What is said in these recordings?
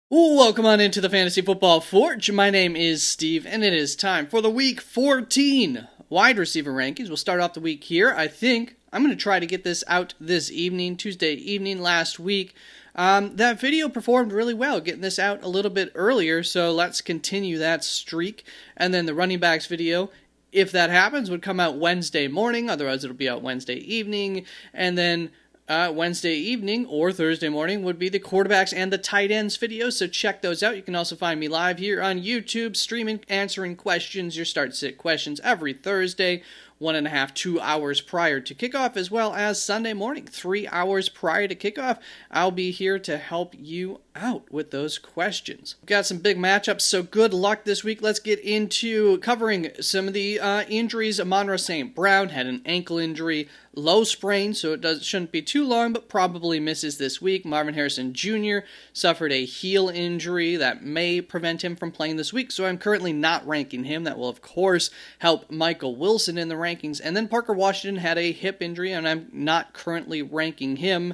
Welcome on into the Fantasy Football Forge. My name is Steve, and it is time for the Week 14 wide receiver rankings. We'll start off the week here. I think I'm going to try to get this out this evening, Tuesday evening last week. That video performed really well, getting this out a little bit earlier, so let's continue that streak. And then the running backs video, if that happens, would come out Wednesday morning. Otherwise, it'll be out Wednesday evening. And then Wednesday evening or Thursday morning would be the quarterbacks and the tight ends videos, so check those out. You can also find me live here on YouTube, streaming, answering questions, your start-sit questions every Thursday, 1.5, 2 hours prior to kickoff, as well as Sunday morning, 3 hours prior to kickoff. I'll be here to help you out with those questions. We've got some big matchups, so good luck this week. Let's get into covering some of the injuries. Amon-Ra St. Brown had an ankle injury, low sprain, so it shouldn't be too long, but probably misses this week. Marvin Harrison Jr. suffered a heel injury that may prevent him from playing this week, so I'm currently not ranking him. That will, of course, help Michael Wilson in the rankings. And then Parker Washington had a hip injury, and I'm not currently ranking him.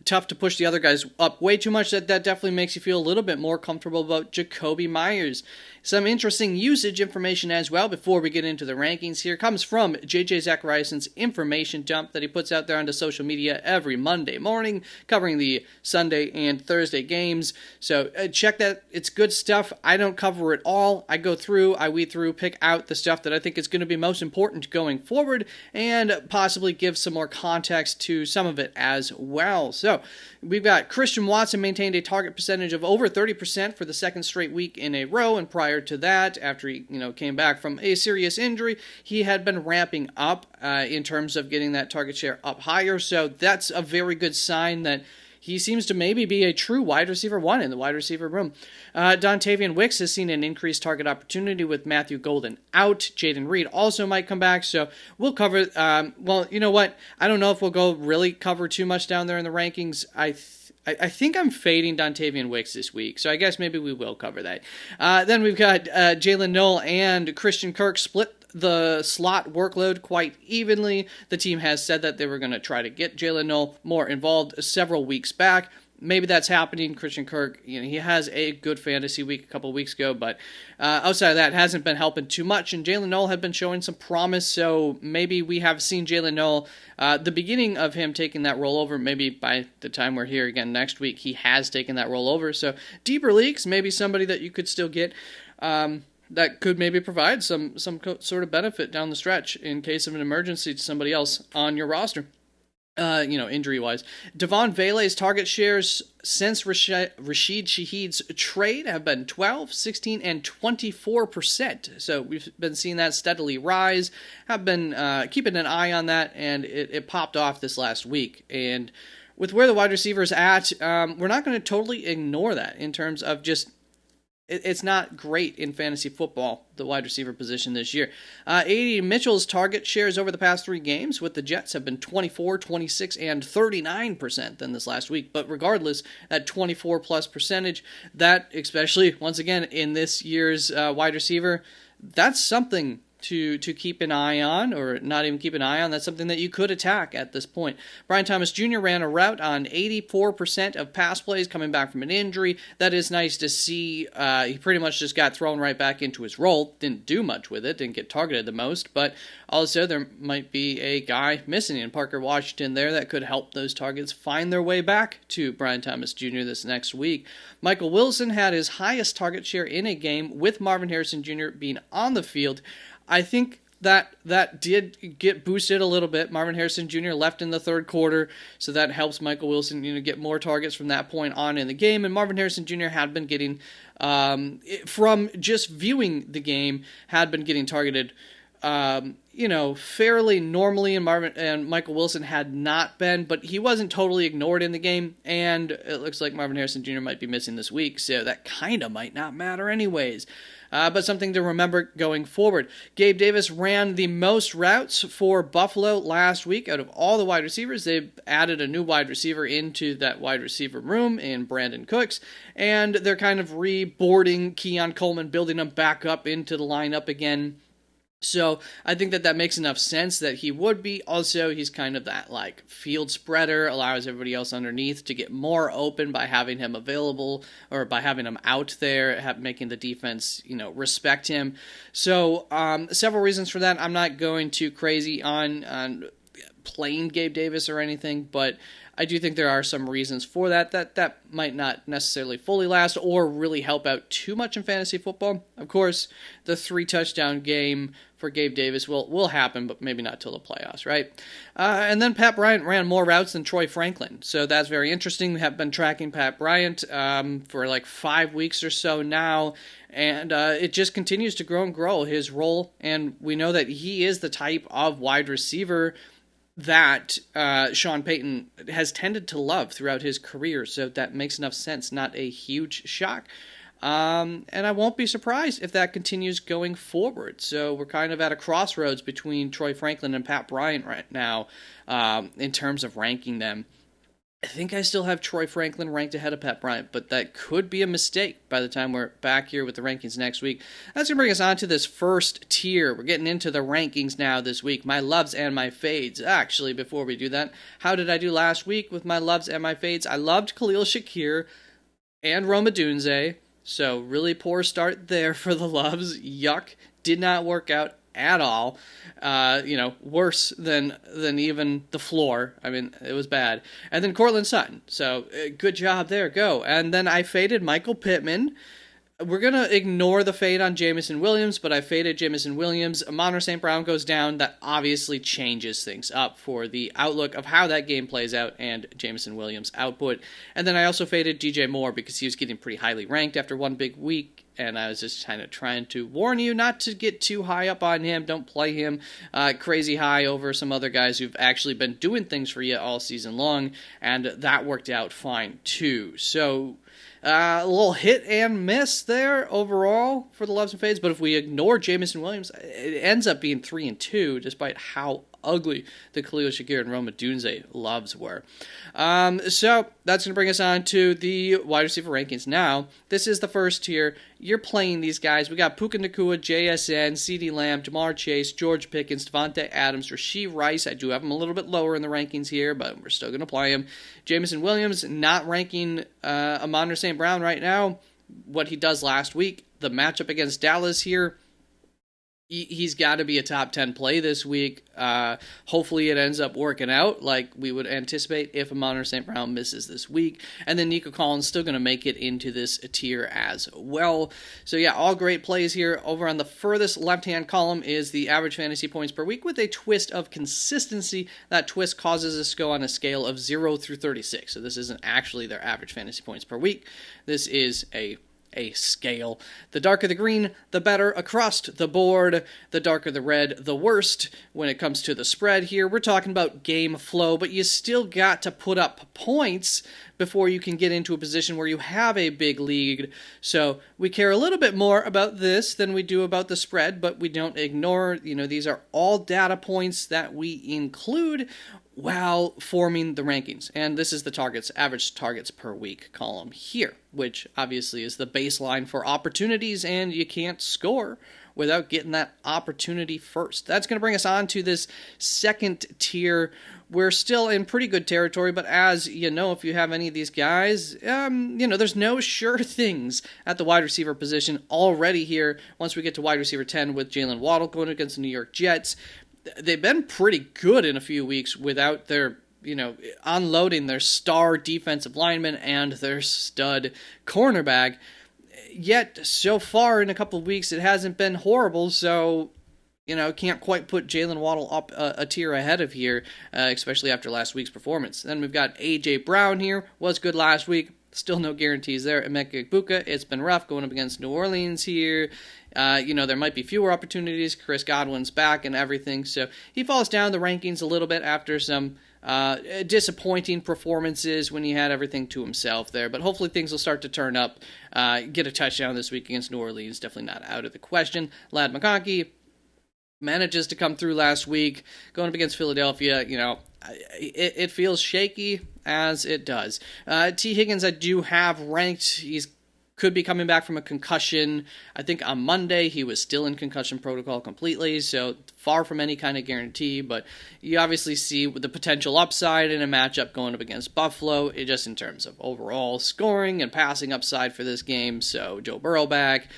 Tough to push the other guys up way too much. That definitely makes you feel a little bit more comfortable about Jakobi Meyers. Some interesting usage information as well before we get into the rankings here comes from JJ Zachariason's information dump that he puts out there onto social media every Monday morning, covering the Sunday and Thursday games. So check that. It's good stuff. I don't cover it all. I go through, I weed through, pick out the stuff that I think is going to be most important going forward, and possibly give some more context to some of it as well. So we've got Christian Watson maintained a target percentage of over 30% for the second straight week in a row, and prior to that, after he came back from a serious injury, he had been ramping up in terms of getting that target share up higher. So that's a very good sign that he seems to maybe be a true wide receiver one in the wide receiver room. Dontavian Wicks has seen an increased target opportunity with Matthew Golden out. Jaden Reed also might come back, so we'll cover. Well, you know what? I don't know if we'll go really cover too much down there in the rankings. I think I'm fading Dontavian Wicks this week, so I guess maybe we will cover that. Then we've got Jalen Noel and Christian Kirk split the slot workload quite evenly. The team has said that they were going to try to get Jalen Noel more involved several weeks back. Maybe that's happening. Christian Kirk, he has a good fantasy week a couple weeks ago, but outside of that, hasn't been helping too much. And Jalen Noel had been showing some promise, so maybe we have seen Jalen Noel, the beginning of him taking that role over. Maybe by the time we're here again next week, he has taken that role over. So deeper leagues, maybe somebody that you could still get. That could maybe provide some sort of benefit down the stretch in case of an emergency to somebody else on your roster. Injury-wise. Devon Vele's target shares since Rashid Shaheed's trade have been 12, 16, and 24%. So we've been seeing that steadily rise. Have been keeping an eye on that, and it popped off this last week. And with where the wide receiver's at, we're not going to totally ignore that in terms of just it's not great in fantasy football, the wide receiver position this year. A.D. Mitchell's target shares over the past 3 games with the Jets have been 24, 26, and 39% than this last week. But regardless, that 24-plus percentage, that especially, once again, in this year's wide receiver, that's something to keep an eye on, or not even keep an eye on. That's something that you could attack at this point. Brian Thomas Jr. ran a route on 84% of pass plays coming back from an injury. That is nice to see. He pretty much just got thrown right back into his role. Didn't do much with it. Didn't get targeted the most. But also there might be a guy missing in Parker Washington there that could help those targets find their way back to Brian Thomas Jr. this next week. Michael Wilson had his highest target share in a game with Marvin Harrison Jr. being on the field. I think that did get boosted a little bit. Marvin Harrison Jr. left in the third quarter, so that helps Michael Wilson, get more targets from that point on in the game. And Marvin Harrison Jr. had been getting, from just viewing the game, had been getting targeted, fairly normally, and Michael Wilson had not been, but he wasn't totally ignored in the game, and it looks like Marvin Harrison Jr. might be missing this week, so that kind of might not matter anyways. But something to remember going forward. Gabe Davis ran the most routes for Buffalo last week out of all the wide receivers. They've added a new wide receiver into that wide receiver room in Brandon Cooks, and they're kind of reboarding Keon Coleman, building him back up into the lineup again. So I think that makes enough sense that he would be. Also, he's kind of that like field spreader, allows everybody else underneath to get more open by having him available or by having him out there, making the defense, respect him. So several reasons for that. I'm not going too crazy on playing Gabe Davis or anything, but I do think there are some reasons for that might not necessarily fully last or really help out too much in fantasy football. Of course, the 3-touchdown game for Gabe Davis will happen, but maybe not till the playoffs, right? And then Pat Bryant ran more routes than Troy Franklin, so that's very interesting. We have been tracking Pat Bryant for like 5 weeks or so now, and it just continues to grow and grow, his role, and we know that he is the type of wide receiver that Sean Payton has tended to love throughout his career, so that makes enough sense. Not a huge shock. And I won't be surprised if that continues going forward. So we're kind of at a crossroads between Troy Franklin and Pat Bryant right now in terms of ranking them. I think I still have Troy Franklin ranked ahead of Pat Bryant, but that could be a mistake by the time we're back here with the rankings next week. That's going to bring us on to this first tier. We're getting into the rankings now this week, my loves and my fades. Actually, before we do that, how did I do last week with my loves and my fades? I loved Khalil Shakir and Rome Odunze, so really poor start there for the loves. Yuck. Did not work out at all. Worse than even the floor. I mean, it was bad. And then Courtland Sutton. So good job there. Go. And then I faded Michael Pittman. We're going to ignore the fade on Jameson Williams, but I faded Jameson Williams. Amon-Ra St. Brown goes down. That obviously changes things up for the outlook of how that game plays out and Jameson Williams' output. And then I also faded DJ Moore because he was getting pretty highly ranked after one big week, and I was just kind of trying to warn you not to get too high up on him. Don't play him crazy high over some other guys who've actually been doing things for you all season long, and that worked out fine too. So a little hit and miss there overall for the loves and fades, but if we ignore Jameson Williams, it ends up being 3-2, despite how ugly the Khalil Shakir and Rome Odunze loves were. So that's going to bring us on to the wide receiver rankings. Now, this is the first tier. You're playing these guys. We got Puka Nacua, JSN, CeeDee Lamb, Jamar Chase, George Pickens, Devontae Adams, Rashee Rice. I do have him a little bit lower in the rankings here, but we're still going to play him. Jameson Williams, not ranking Amon-Ra St. Brown right now. What he does last week, the matchup against Dallas here, he's got to be a top 10 play this week. Hopefully it ends up working out like we would anticipate if Amon-Ra St. Brown misses this week. And then Nico Collins still going to make it into this tier as well. So yeah, all great plays here. Over on the furthest left-hand column is the average fantasy points per week with a twist of consistency. That twist causes us to go on a scale of 0 through 36. So this isn't actually their average fantasy points per week. This is a scale. The darker the green, the better across the board. The darker the red, the worst when it comes to the spread here. We're talking about game flow, but you still got to put up points before you can get into a position where you have a big lead. So we care a little bit more about this than we do about the spread, but we don't ignore, these are all data points that we include while forming the rankings. And this is the average targets per week column here, which obviously is the baseline for opportunities, and you can't score without getting that opportunity first. That's going to bring us on to this second tier. We're still in pretty good territory, but as you know, if you have any of these guys, there's no sure things at the wide receiver position already here. Once we get to wide receiver 10 with Jalen Waddle going against the New York Jets, they've been pretty good in a few weeks without their, unloading their star defensive lineman and their stud cornerback. Yet, so far in a couple of weeks, it hasn't been horrible, so, can't quite put Jalen Waddle up a tier ahead of here, especially after last week's performance. Then we've got A.J. Brown here, was good last week. Still no guarantees there. Emeka Egbuka, it's been rough going up against New Orleans here. There might be fewer opportunities. Chris Godwin's back and everything. So he falls down the rankings a little bit after some disappointing performances when he had everything to himself there. But hopefully things will start to turn up. Get a touchdown this week against New Orleans. Definitely not out of the question. Ladd McConkey manages to come through last week. Going up against Philadelphia, it feels shaky as it does. T. Higgins I do have ranked. He's could be coming back from a concussion. I think on Monday he was still in concussion protocol completely, so far from any kind of guarantee, but you obviously see the potential upside in a matchup going up against Buffalo, just in terms of overall scoring and passing upside for this game. So Joe Burrow back.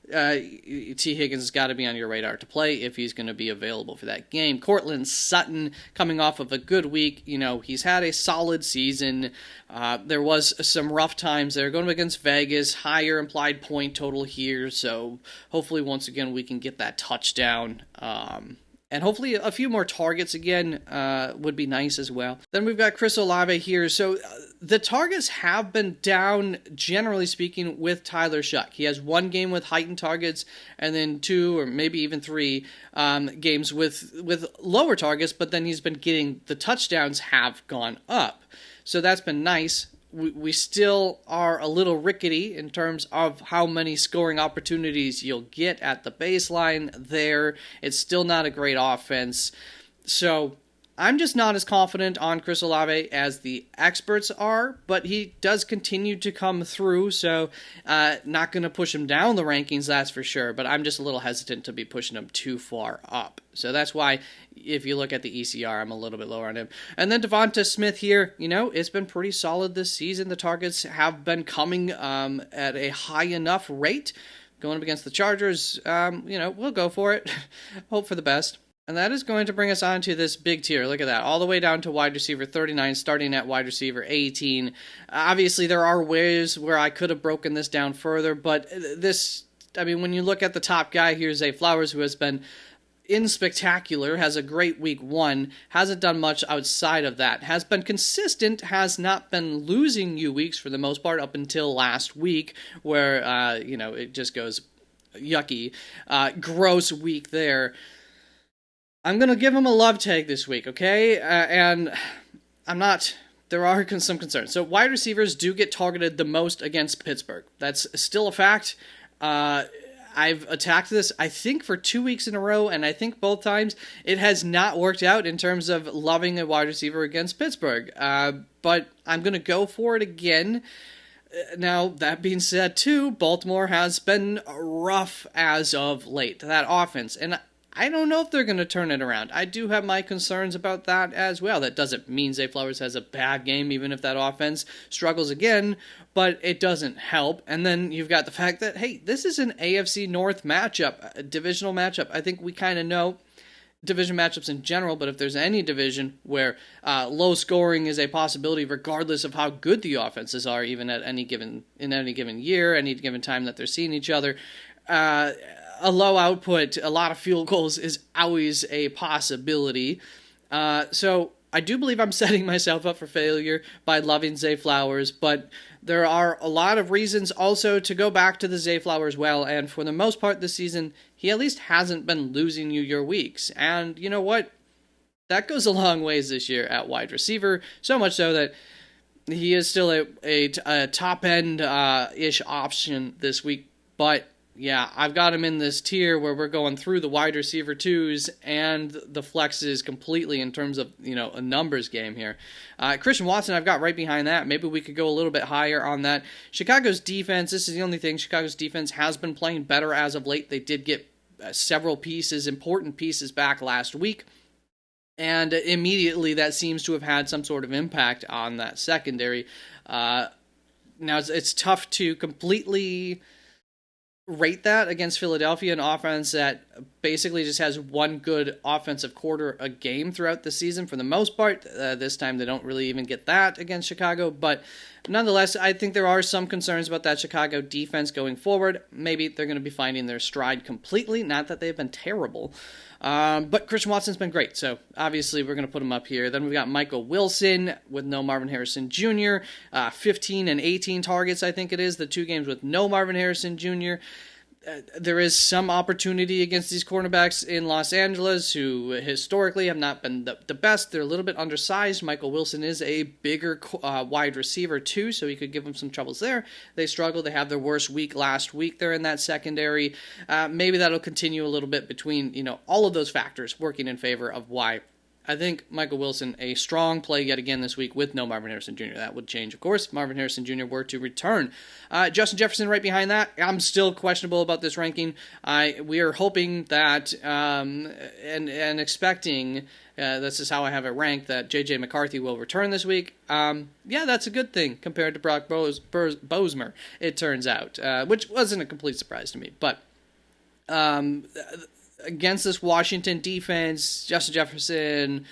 T. Higgins has got to be on your radar to play if he's going to be available for that game. Courtland Sutton coming off of a good week. He's had a solid season. There was some rough times there. Going against Vegas, higher implied point total here. So hopefully once again we can get that touchdown. And hopefully a few more targets again would be nice as well. Then we've got Chris Olave here. So the targets have been down, generally speaking, with Tyler Shuck. He has one game with heightened targets, and then 2 or maybe even 3 games with lower targets, but then he's been getting the touchdowns have gone up. So that's been nice. We still are a little rickety in terms of how many scoring opportunities you'll get at the baseline there. It's still not a great offense. So I'm just not as confident on Chris Olave as the experts are, but he does continue to come through, so not going to push him down the rankings, that's for sure, but I'm just a little hesitant to be pushing him too far up. So that's why, if you look at the ECR, I'm a little bit lower on him. And then Devonta Smith here, it's been pretty solid this season. The targets have been coming at a high enough rate. Going up against the Chargers, we'll go for it. Hope for the best. And that is going to bring us on to this big tier. Look at that. All the way down to wide receiver 39, starting at wide receiver 18. Obviously, there are ways where I could have broken this down further, but when you look at the top guy here, Zay Flowers, who has been spectacular, has a great week 1, hasn't done much outside of that, has been consistent, has not been losing you weeks for the most part up until last week, where, it just goes yucky. Gross week there. I'm going to give him a love tag this week, okay? And there are some concerns. So wide receivers do get targeted the most against Pittsburgh. That's still a fact. I've attacked this, I think, for 2 weeks in a row, and I think both times it has not worked out in terms of loving a wide receiver against Pittsburgh. But I'm going to go for it again. Now, that being said, too, Baltimore has been rough as of late, that offense. And I don't know if they're going to turn it around. I do have my concerns about that as well. That doesn't mean Zay Flowers has a bad game, even if that offense struggles again, but it doesn't help. And then you've got the fact that, hey, this is an AFC North matchup, a divisional matchup. I think we kind of know division matchups in general, but if there's any division where low scoring is a possibility, regardless of how good the offenses are, even in any given year, any given time that they're seeing each other, a low output, a lot of field goals is always a possibility. So I do believe I'm setting myself up for failure by loving Zay Flowers, but there are a lot of reasons also to go back to the Zay Flowers well, and for the most part this season, he at least hasn't been losing you your weeks. And you know what? That goes a long ways this year at wide receiver, so much so that he is still a top-end-ish option this week, but yeah, I've got him in this tier where we're going through the wide receiver 2s and the flexes completely in terms of, a numbers game here. Christian Watson I've got right behind that. Maybe we could go a little bit higher on that. Chicago's defense, this is the only thing, Chicago's defense has been playing better as of late. They did get several important pieces back last week. And immediately that seems to have had some sort of impact on that secondary. Now it's tough to completely rate that against Philadelphia, an offense that basically just has one good offensive quarter a game throughout the season for the most part. This time they don't really even get that against Chicago, but nonetheless, I think there are some concerns about that Chicago defense going forward. Maybe they're going to be finding their stride completely, not that they've been terrible. But Christian Watson's been great, so obviously we're going to put him up here. Then we've got Michael Wilson with no Marvin Harrison Jr., 15 and 18 targets, I think it is, the 2 games with no Marvin Harrison Jr. There is some opportunity against these cornerbacks in Los Angeles who historically have not been the best. They're a little bit undersized. Michael Wilson is a bigger wide receiver too, so he could give them some troubles there. They struggled. They have their worst week last week there in that secondary. Maybe that'll continue a little bit between, all of those factors working in favor of why I think Michael Wilson, a strong play yet again this week with no Marvin Harrison Jr. That would change, of course, Marvin Harrison Jr. were to return. Justin Jefferson right behind that. I'm still questionable about this ranking. We are hoping that and expecting, this is how I have it ranked, that J.J. McCarthy will return this week. Yeah, that's a good thing compared to Brock Bozemer, it turns out, which wasn't a complete surprise to me. But against this Washington defense, Justin Jefferson,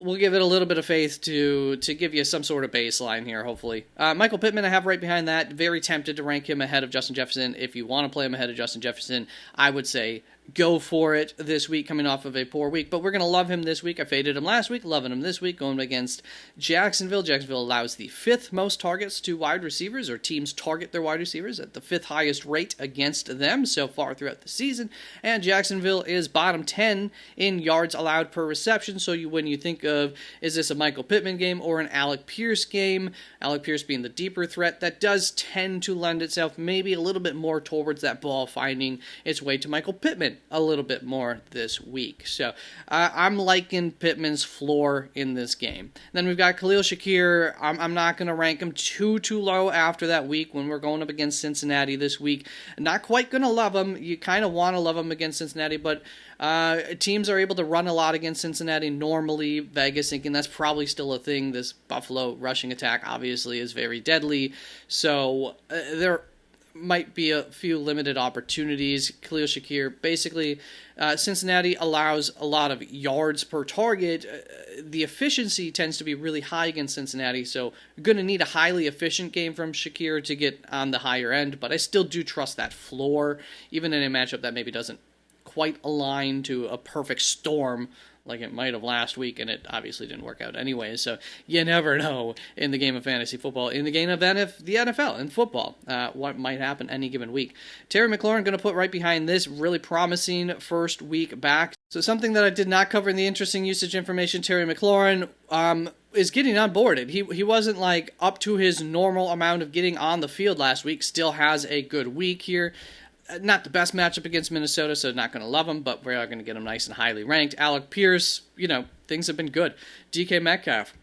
we'll give it a little bit of faith to give you some sort of baseline here, hopefully. Michael Pittman, I have right behind that. Very tempted to rank him ahead of Justin Jefferson. If you want to play him ahead of Justin Jefferson, I would say go for it this week, coming off of a poor week. But we're going to love him this week. I faded him last week, loving him this week, going against Jacksonville. Jacksonville allows the 5th most targets to wide receivers, or teams target their wide receivers at the 5th highest rate against them so far throughout the season. And Jacksonville is bottom 10 in yards allowed per reception. So when you think of, is this a Michael Pittman game or an Alec Pierce game? Alec Pierce being the deeper threat, that does tend to lend itself maybe a little bit more towards that ball finding its way to Michael Pittman a little bit more this week. So I'm liking Pittman's floor in this game. Then we've got Khalil Shakir. I'm not going to rank him too low after that week when we're going up against Cincinnati this week. Not quite going to love him. You kind of want to love him against Cincinnati, but teams are able to run a lot against Cincinnati normally. Vegas thinking that's probably still a thing. This Buffalo rushing attack obviously is very deadly. So there might be a few limited opportunities. Khalil Shakir, basically, Cincinnati allows a lot of yards per target. The efficiency tends to be really high against Cincinnati, so you're going to need a highly efficient game from Shakir to get on the higher end, but I still do trust that floor, even in a matchup that maybe doesn't quite align to a perfect storm like it might have last week, and it obviously didn't work out anyway, so you never know in the game of fantasy football, in the game of the NFL, in football, what might happen any given week. Terry McLaurin going to put right behind this really promising first week back. So something that I did not cover in the interesting usage information, Terry McLaurin is getting onboarded. He wasn't like up to his normal amount of getting on the field last week, still has a good week here. Not the best matchup against Minnesota, so not going to love him, but we are going to get him nice and highly ranked. Alec Pierce, things have been good. DK Metcalf,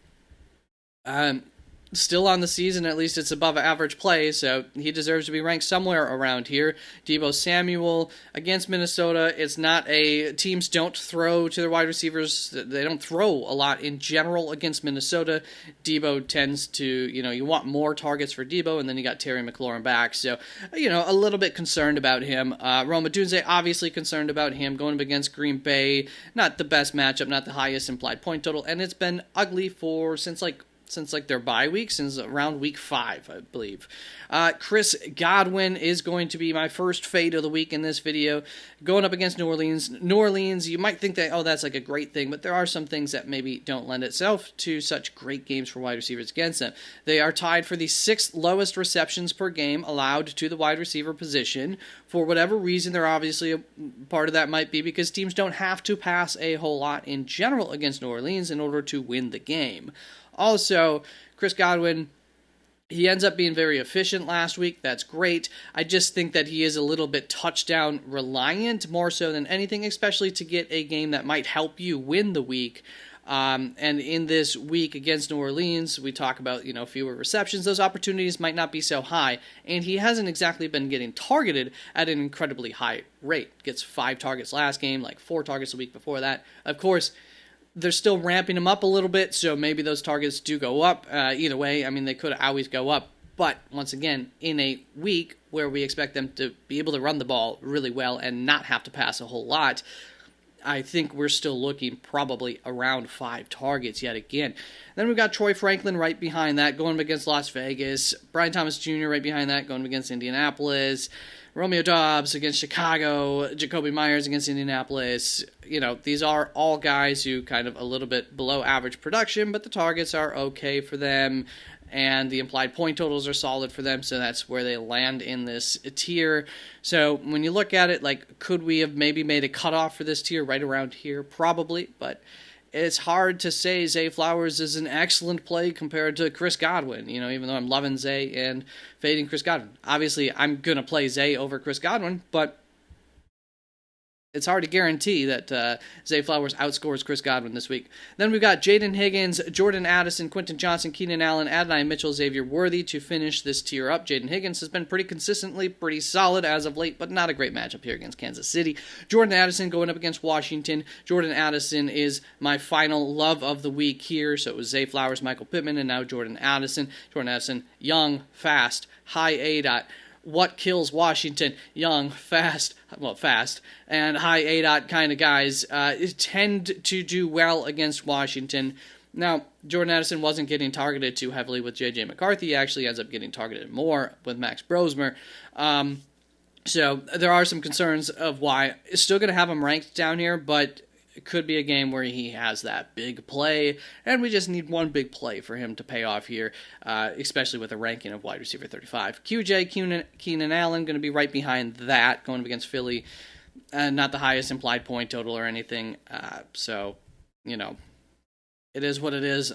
still on the season, at least it's above average play, so he deserves to be ranked somewhere around here. Deebo Samuel against Minnesota, it's not teams don't throw to their wide receivers, they don't throw a lot in general against Minnesota. Deebo tends to, you want more targets for Deebo, and then you got Terry McLaurin back, so, a little bit concerned about him. Rome Odunze, obviously concerned about him, going up against Green Bay, not the best matchup, not the highest implied point total, and it's been ugly since their bye week, since around week 5, I believe. Chris Godwin is going to be my first fade of the week in this video, going up against New Orleans. New Orleans, you might think that, that's like a great thing, but there are some things that maybe don't lend itself to such great games for wide receivers against them. They are tied for the 6th lowest receptions per game allowed to the wide receiver position. For whatever reason, they're obviously a part of that might be because teams don't have to pass a whole lot in general against New Orleans in order to win the game. Also, Chris Godwin, he ends up being very efficient last week. That's great. I just think that he is a little bit touchdown reliant, more so than anything, especially to get a game that might help you win the week. And in this week against New Orleans, we talk about, fewer receptions. Those opportunities might not be so high. And he hasn't exactly been getting targeted at an incredibly high rate. Gets 5 targets last game, like 4 targets the week before that. Of course, they're still ramping him up a little bit, so maybe those targets do go up. Either way, they could always go up. But, once again, in a week where we expect them to be able to run the ball really well and not have to pass a whole lot, I think we're still looking probably around 5 targets yet again. Then we've got Troy Franklin right behind that, going up against Las Vegas. Brian Thomas Jr. right behind that, going up against Indianapolis. Romeo Doubs against Chicago, Jacoby Myers against Indianapolis. These are all guys who kind of a little bit below average production, but the targets are okay for them, and the implied point totals are solid for them, so that's where they land in this tier. So when you look at it, could we have maybe made a cutoff for this tier right around here? Probably, but it's hard to say Zay Flowers is an excellent play compared to Chris Godwin, even though I'm loving Zay and fading Chris Godwin. Obviously, I'm going to play Zay over Chris Godwin, but it's hard to guarantee that Zay Flowers outscores Chris Godwin this week. Then we've got Jaden Higgins, Jordan Addison, Quentin Johnson, Keenan Allen, Adonai Mitchell, Xavier Worthy to finish this tier up. Jaden Higgins has been pretty consistently pretty solid as of late, but not a great matchup here against Kansas City. Jordan Addison going up against Washington. Jordan Addison is my final love of the week here. So it was Zay Flowers, Michael Pittman, and now Jordan Addison. Jordan Addison, young, fast, high ADOT. What kills Washington? Young, fast, and high ADOT kind of guys tend to do well against Washington. Now, Jordan Addison wasn't getting targeted too heavily with J.J. McCarthy. He actually ends up getting targeted more with Max Brosmer. So there are some concerns of why. It's still going to have him ranked down here, but it could be a game where he has that big play, and we just need one big play for him to pay off here, especially with a ranking of wide receiver 35. QJ, Keenan Allen, going to be right behind that, going up against Philly. Not the highest implied point total or anything, so, it is what it is,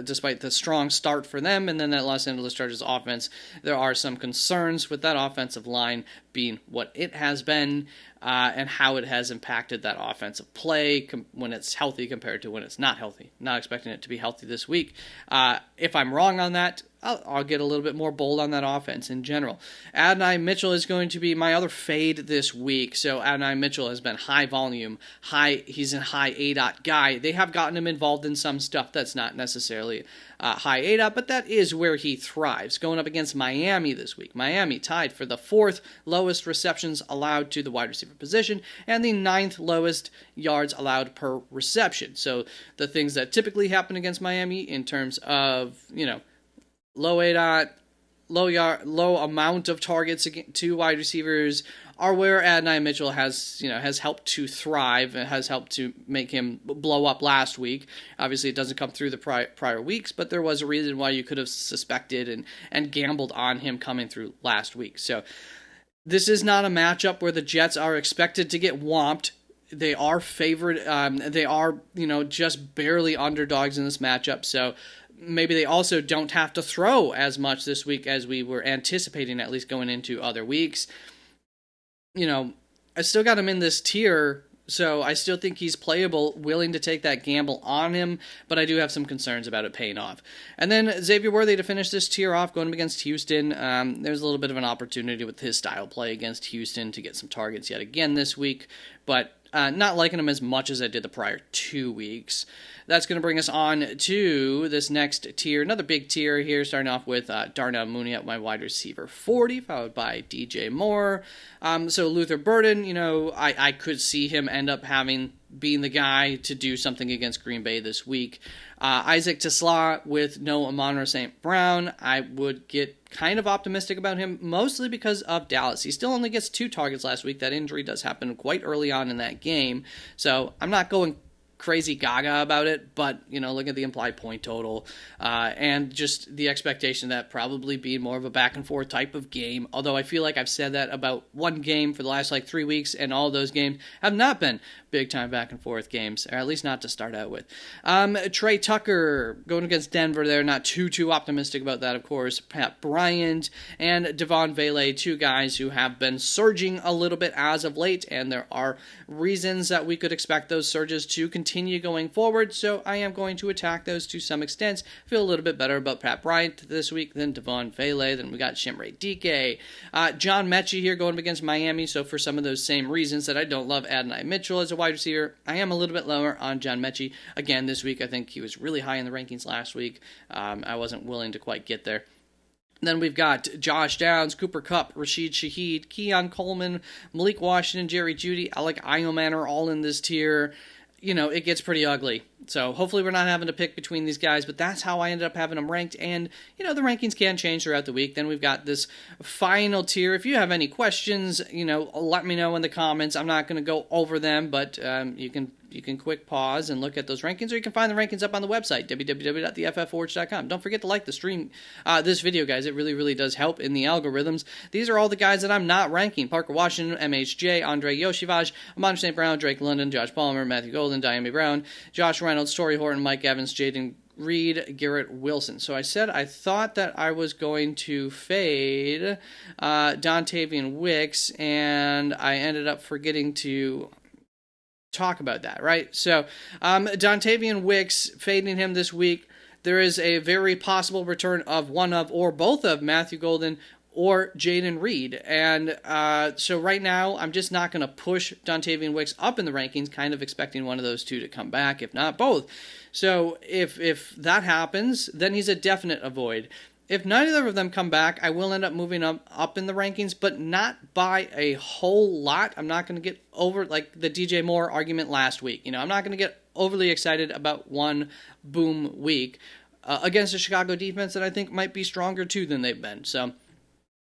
despite the strong start for them, and then that Los Angeles Chargers offense. There are some concerns with that offensive line being what it has been, and how it has impacted that offensive play when it's healthy compared to when it's not healthy. Not expecting it to be healthy this week. If I'm wrong on that, I'll get a little bit more bold on that offense in general. Adonai Mitchell is going to be my other fade this week. So Adonai Mitchell has been high volume, he's a high ADOT guy. They have gotten him involved in some stuff that's not necessarily high ADOT, but that is where he thrives. Going up against Miami this week. Miami tied for the 4th lowest receptions allowed to the wide receiver position and the 9th lowest yards allowed per reception. So the things that typically happen against Miami in terms of, low ADOT, low amount of targets to wide receivers are where Adonai Mitchell has helped to thrive and has helped to make him blow up last week. Obviously, it doesn't come through the prior weeks, but there was a reason why you could have suspected and gambled on him coming through last week. So this is not a matchup where the Jets are expected to get whomped. They are favored. They are, just barely underdogs in this matchup. So maybe they also don't have to throw as much this week as we were anticipating, at least going into other weeks. I still got him in this tier, so I still think he's playable, willing to take that gamble on him, but I do have some concerns about it paying off. And then Xavier Worthy to finish this tier off, going up against Houston. There's a little bit of an opportunity with his style play against Houston to get some targets yet again this week, but not liking him as much as I did the prior 2 weeks. That's going to bring us on to this next tier, another big tier here, starting off with Darnell Mooney at my wide receiver 40, followed by DJ Moore. So Luther Burden, I could see him end up being the guy to do something against Green Bay this week. Isaac Tesla with no Amon-Ra St. Brown, I would get kind of optimistic about him, mostly because of Dallas. He still only gets 2 targets last week. That injury does happen quite early on in that game, so I'm not going crazy gaga about it, but look at the implied point total and just the expectation that probably be more of a back and forth type of game, although I feel like I've said that about one game for the last 3 weeks, and all those games have not been big time back and forth games, or at least not to start out with. Trey Tucker going against Denver there, not too optimistic about that, of course. Pat Bryant and Devon Vele, 2 guys who have been surging a little bit as of late, and there are reasons that we could expect those surges to continue going forward, so I am going to attack those to some extent. Feel a little bit better about Pat Bryant this week than Devon Vele. Then we got Shimray Dike. John Mechie here going up against Miami, so for some of those same reasons that I don't love Adonai Mitchell as a wide receiver, I am a little bit lower on John Mechie. Again, this week I think he was really high in the rankings last week. I wasn't willing to quite get there. Then we've got Josh Downs, Cooper Kupp, Rashid Shaheed, Keon Coleman, Malik Washington, Jerry Jeudy, Alec Eilman are all in this tier. It gets pretty ugly. So hopefully we're not having to pick between these guys, but that's how I ended up having them ranked. And, the rankings can change throughout the week. Then we've got this final tier. If you have any questions, let me know in the comments. I'm not going to go over them, but you can quick pause and look at those rankings, or you can find the rankings up on the website, www.theFFforge.com. Don't forget to like the stream, this video, guys. It really, really does help in the algorithms. These are all the guys that I'm not ranking. Parker Washington, MHJ, Andre Yoshivage, Amon-Ra St. Brown, Drake London, Josh Palmer, Matthew Golden, Diami Brown, Josh Reynolds, Torrey Horton, Mike Evans, Jaden Reed, Garrett Wilson. So I said I thought that I was going to fade Dontavian Wicks, and I ended up forgetting to talk about that, right? So Dontavian Wicks, fading him this week. There is a very possible return of one of or both of Matthew Golden or Jayden Reed. And so right now, I'm just not going to push Dontavian Wicks up in the rankings, kind of expecting one of those two to come back, if not both. So if that happens, then he's a definite avoid. If neither of them come back, I will end up moving up in the rankings, but not by a whole lot. I'm not going to get over, like the DJ Moore argument last week. I'm not going to get overly excited about one boom week against a Chicago defense that I think might be stronger too than they've been. So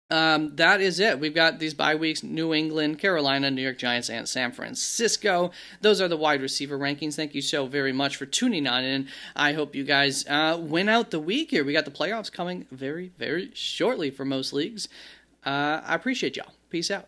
that is it. We've got these bye weeks: New England, Carolina, New York Giants, and San Francisco. Those are the wide receiver rankings. Thank you so very much for tuning on in. I hope you guys win out the week here. We got the playoffs coming very, very shortly for most leagues. I appreciate y'all. Peace out.